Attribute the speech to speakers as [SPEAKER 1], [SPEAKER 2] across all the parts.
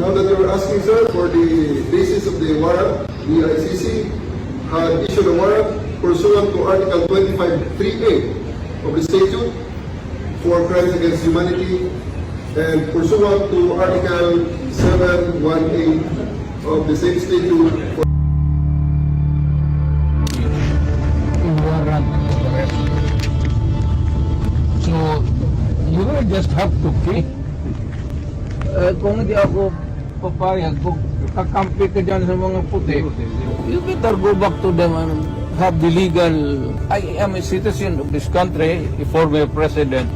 [SPEAKER 1] Now that you're asking, sir, for the basis of the warrant, the ICC had issued a warrant pursuant to Article 25(3)(a) of the statute for crimes against humanity and pursuant to Article 718 of the same statute for
[SPEAKER 2] warrant. So, you will just have to pay. Kung hindi ako papayag, kung kakampi ka dyan sa mga puti, you better go back to them and have the legal, I am a citizen of this country, a former president,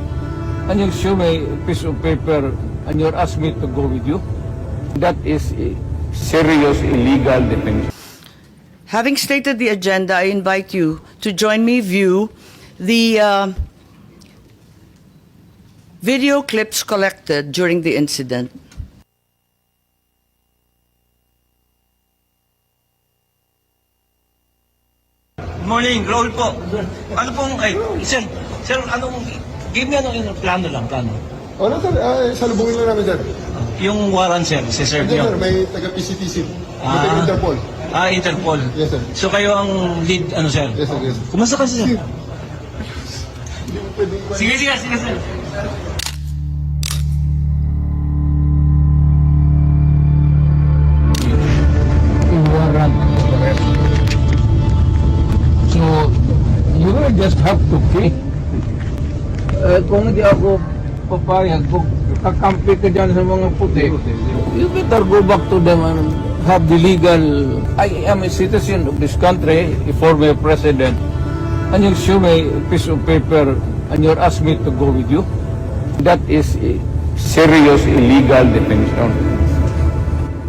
[SPEAKER 2] and you show me a piece of paper and you're asking me to go with you. That is a serious illegal detention.
[SPEAKER 3] Having stated the agenda, I invite you to join me view the video clips collected during the incident.
[SPEAKER 4] Good morning, Raul po. Ano pong, sir, anong, give me yung plano lang.
[SPEAKER 1] Ano, sir? Salubungin lang namin, sir.
[SPEAKER 4] Yung warrant, sir, si Sir
[SPEAKER 1] Sir,
[SPEAKER 4] Dio.
[SPEAKER 1] may taga-PCTC. May
[SPEAKER 4] Ah.
[SPEAKER 1] taga-Interpol.
[SPEAKER 4] Interpol.
[SPEAKER 1] Yes, sir.
[SPEAKER 4] So kayo ang lead, sir?
[SPEAKER 1] Yes, sir. Yes.
[SPEAKER 4] Kumusta kasi, sir?
[SPEAKER 1] Hindi mo pwedeng...
[SPEAKER 4] Sige, sir.
[SPEAKER 2] Warrant. So, you will just have to pay. Kung hindi ako papayag, kung kakampi ka dyan sa mga puti, you better go back to them and have the legal, I am a citizen of this country, a former president, and you show me a piece of paper and you're asking me to go with you. That is a serious illegal detention.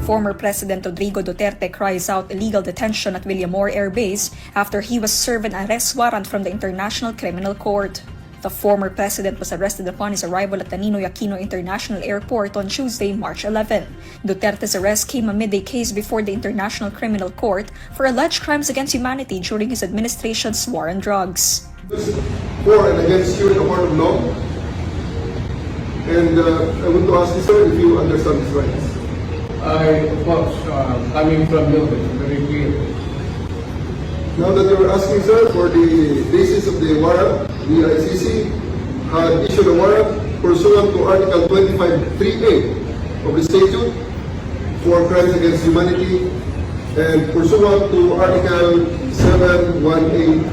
[SPEAKER 5] Former President Rodrigo Duterte cries out illegal detention at Villamor Air Base after he was served an arrest warrant from the International Criminal Court. The former president was arrested upon his arrival at the Ninoy Aquino International Airport on Tuesday, March 11. Duterte's arrest came amid a case before the International Criminal Court for alleged crimes against humanity during his administration's war on drugs.
[SPEAKER 1] For and against you in the court of law. And I want to ask you, sir, if you understand these rights.
[SPEAKER 2] Of course, coming from you, it's very clear.
[SPEAKER 1] Now that you're asking, sir, for the basis of the warrant, the ICC had issued a warrant pursuant to Article 25(3)(a) of the statute for crimes against humanity and pursuant to Article 718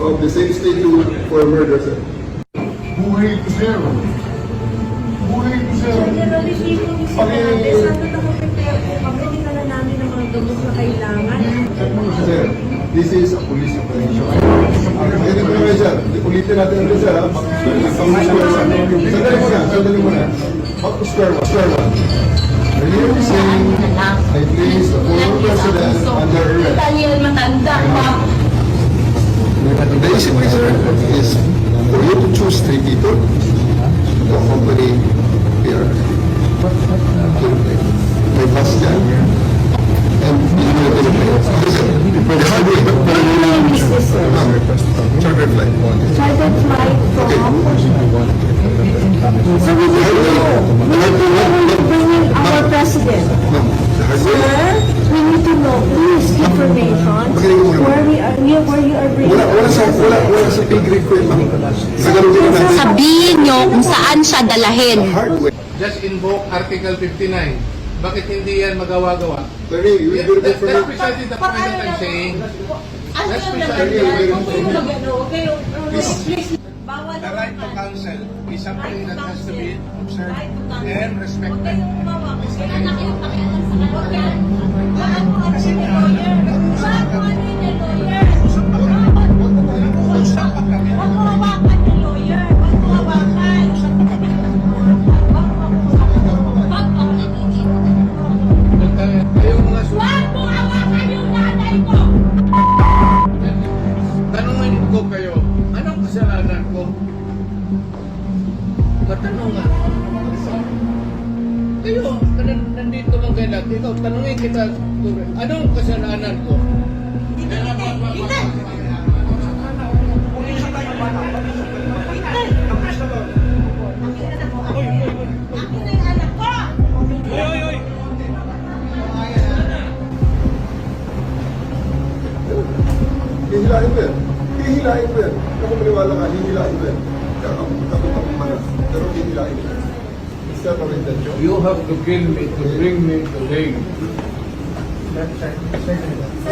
[SPEAKER 1] of the same statute for murder, sir.
[SPEAKER 6] Buhay ko, sir. Buhay ko, sir.
[SPEAKER 7] Generally speaking, sinabi, sana nakaprepare po kami, hindi ka na namin ng mga gamot na kailangan.
[SPEAKER 1] Sir, this is a police operation. Ganito naman, sir. Ulitin natin ito, sir. Sandali muna. Square one. Earlier this saying, I place the former president under arrest.
[SPEAKER 7] Daniel, matanda pa.
[SPEAKER 1] The issue, sir, is for you to choose 3 people to accompany here. May Bastian and charter flight.
[SPEAKER 7] Chartered flight from... So we need to know when you're bringing our president. Sir, we need to know, please, information where you are bringing.
[SPEAKER 1] Wala sa pay grade ko yun, ma'am. Sa ganun din natin.
[SPEAKER 8] Sabihin nyo kung saan siya dalahin.
[SPEAKER 1] Hard way.
[SPEAKER 6] Just invoke Article 59. Bakit hindi yan magawa-gawa?
[SPEAKER 1] Attorney, you will
[SPEAKER 6] That's
[SPEAKER 1] do for me.
[SPEAKER 6] precisely the point that I'm saying. That's
[SPEAKER 7] Ano
[SPEAKER 6] precisely
[SPEAKER 7] yung please. Bawal
[SPEAKER 6] the right to counsel is something that has to be observed
[SPEAKER 7] Right to counsel.
[SPEAKER 6] and
[SPEAKER 7] Huwag
[SPEAKER 6] respected.
[SPEAKER 7] kayong umawa. Kasi anak yung pakialam sa kanila. Huwag yan. Baka mo ano yung lawyer. Baka mo ano yung lawyer. Huwag mo hawakan yung lawyer. Huwag mo hawakan.
[SPEAKER 6] Yung mga
[SPEAKER 7] Huwag mo hawakan yung nanay ko.
[SPEAKER 6] tanungin ko kayo, anong kasalanan ko? Matanong nga. Kayo, nandito lang kayo lahat. Ikaw, tanungin kita, anong kasalanan ko?
[SPEAKER 7] Hindi. Akin na yung anak ko.
[SPEAKER 1] hihilain ko yan. Hihilain ko yan. Ako maniwala ka, hihilain ko yan. Takot ako manas. Pero hihilain ko yan. Is that our intention?
[SPEAKER 2] You have to kill me to bring me to Hague.
[SPEAKER 1] Is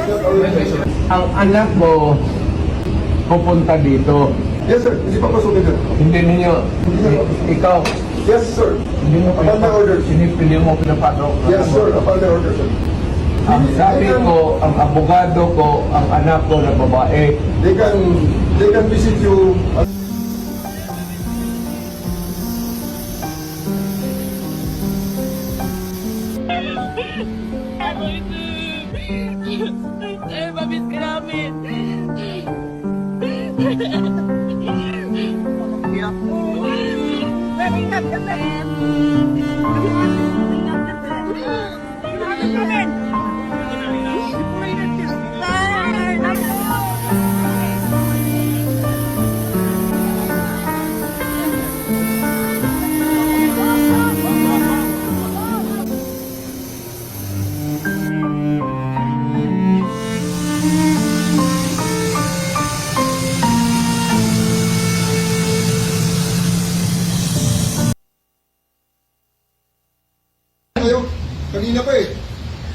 [SPEAKER 1] that our intention?
[SPEAKER 2] Ang anak mo pupunta dito.
[SPEAKER 1] Yes, sir. Hindi pa pasukin sir.
[SPEAKER 2] Hindi ninyo, ikaw,
[SPEAKER 1] Yes, sir.
[SPEAKER 2] hindi mo
[SPEAKER 1] Upon my orders.
[SPEAKER 2] Hindi mo pinapasok.
[SPEAKER 1] Yes, sir. Upon my orders, sir.
[SPEAKER 2] Ang sabi ko, ang abogado ko, ang anak ko na babae,
[SPEAKER 1] They can visit you.
[SPEAKER 7] Sir, mabit ka namin.
[SPEAKER 1] Kayo, kanina pa eh.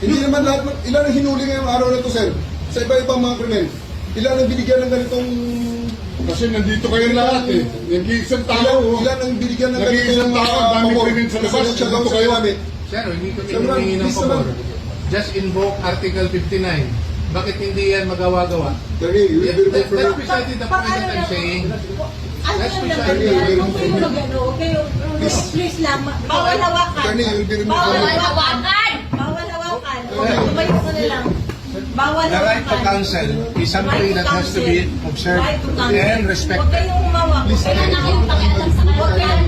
[SPEAKER 1] Hindi naman lahat, ilan ang hinuli ngayong araw na to, sir? Sa iba-ibang mga krimen. Ilan ang binigyan ng ganitong...
[SPEAKER 9] Kasi nandito kayo lahat eh. Nag-iisang tao.
[SPEAKER 1] Ilan ang binigyan ng
[SPEAKER 9] Nag-iisang tao, dami krimen sa labas.
[SPEAKER 1] Presidential
[SPEAKER 9] Nandito
[SPEAKER 1] Council
[SPEAKER 9] kayo.
[SPEAKER 1] namin.
[SPEAKER 10] Sir, hindi kami
[SPEAKER 1] Sir, ma'am,
[SPEAKER 10] humingi ng
[SPEAKER 1] please
[SPEAKER 10] pabor.
[SPEAKER 1] naman.
[SPEAKER 10] Just invoke Article 59. Bakit hindi yan magawa-gawa?
[SPEAKER 1] Attorney, you will be
[SPEAKER 10] That's
[SPEAKER 1] referred.
[SPEAKER 10] precisely the point that I'm saying.
[SPEAKER 7] Ano
[SPEAKER 10] That's
[SPEAKER 7] yung
[SPEAKER 10] precisely
[SPEAKER 7] naman
[SPEAKER 10] the
[SPEAKER 7] yan?
[SPEAKER 10] point.
[SPEAKER 7] Kung kayo mag-ano, okay, please lang, bawal hawakan.
[SPEAKER 1] Attorney, you will be removed.
[SPEAKER 7] Bawal hawakan! Bawal hawakan. Tumayo ka na lang. Bawal
[SPEAKER 10] The right to
[SPEAKER 7] hawakan.
[SPEAKER 10] counsel is something that has to be observed
[SPEAKER 7] Right to counsel.
[SPEAKER 10] and
[SPEAKER 7] Huwag
[SPEAKER 10] respected.
[SPEAKER 7] kayong umawak. Kaya na kayong pakialam sa kanila. Huwag yan.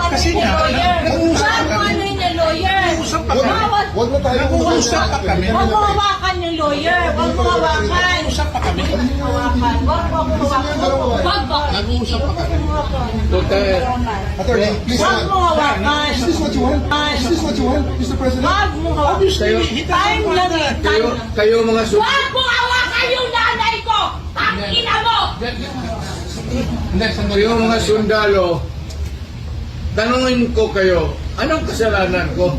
[SPEAKER 10] Kasi
[SPEAKER 7] Ano
[SPEAKER 10] nga,
[SPEAKER 7] yung lawyer?
[SPEAKER 10] nag-uusap
[SPEAKER 7] Wag mo ano yung lawyer.
[SPEAKER 10] Nag-uusap pa kami.
[SPEAKER 7] Bawal.
[SPEAKER 1] Huwag na tayo.
[SPEAKER 10] Nag-uusap pa kami.
[SPEAKER 7] Huwag mo hawakan yung lawyer. Huwag mo hawakan.
[SPEAKER 10] Nag-uusap pa kami.
[SPEAKER 7] Hawakan. Huwag mo ako hawakan. Huwag ba?
[SPEAKER 10] Nag-uusap pa kami.
[SPEAKER 1] Attorney, please
[SPEAKER 7] Huwag
[SPEAKER 1] naman.
[SPEAKER 7] mo hawakan.
[SPEAKER 1] Is this what you want? Is this what you want, Mr. President?
[SPEAKER 7] Huwag mo hawakan. Time lang eh. Time lang.
[SPEAKER 2] kayo mga
[SPEAKER 7] Huwag mo hawakan yung nanay ko! Tangina mo!
[SPEAKER 10] Hindi, sandali.
[SPEAKER 2] kayo mga sundalo, tanungin ko kayo, anong kasalanan ko?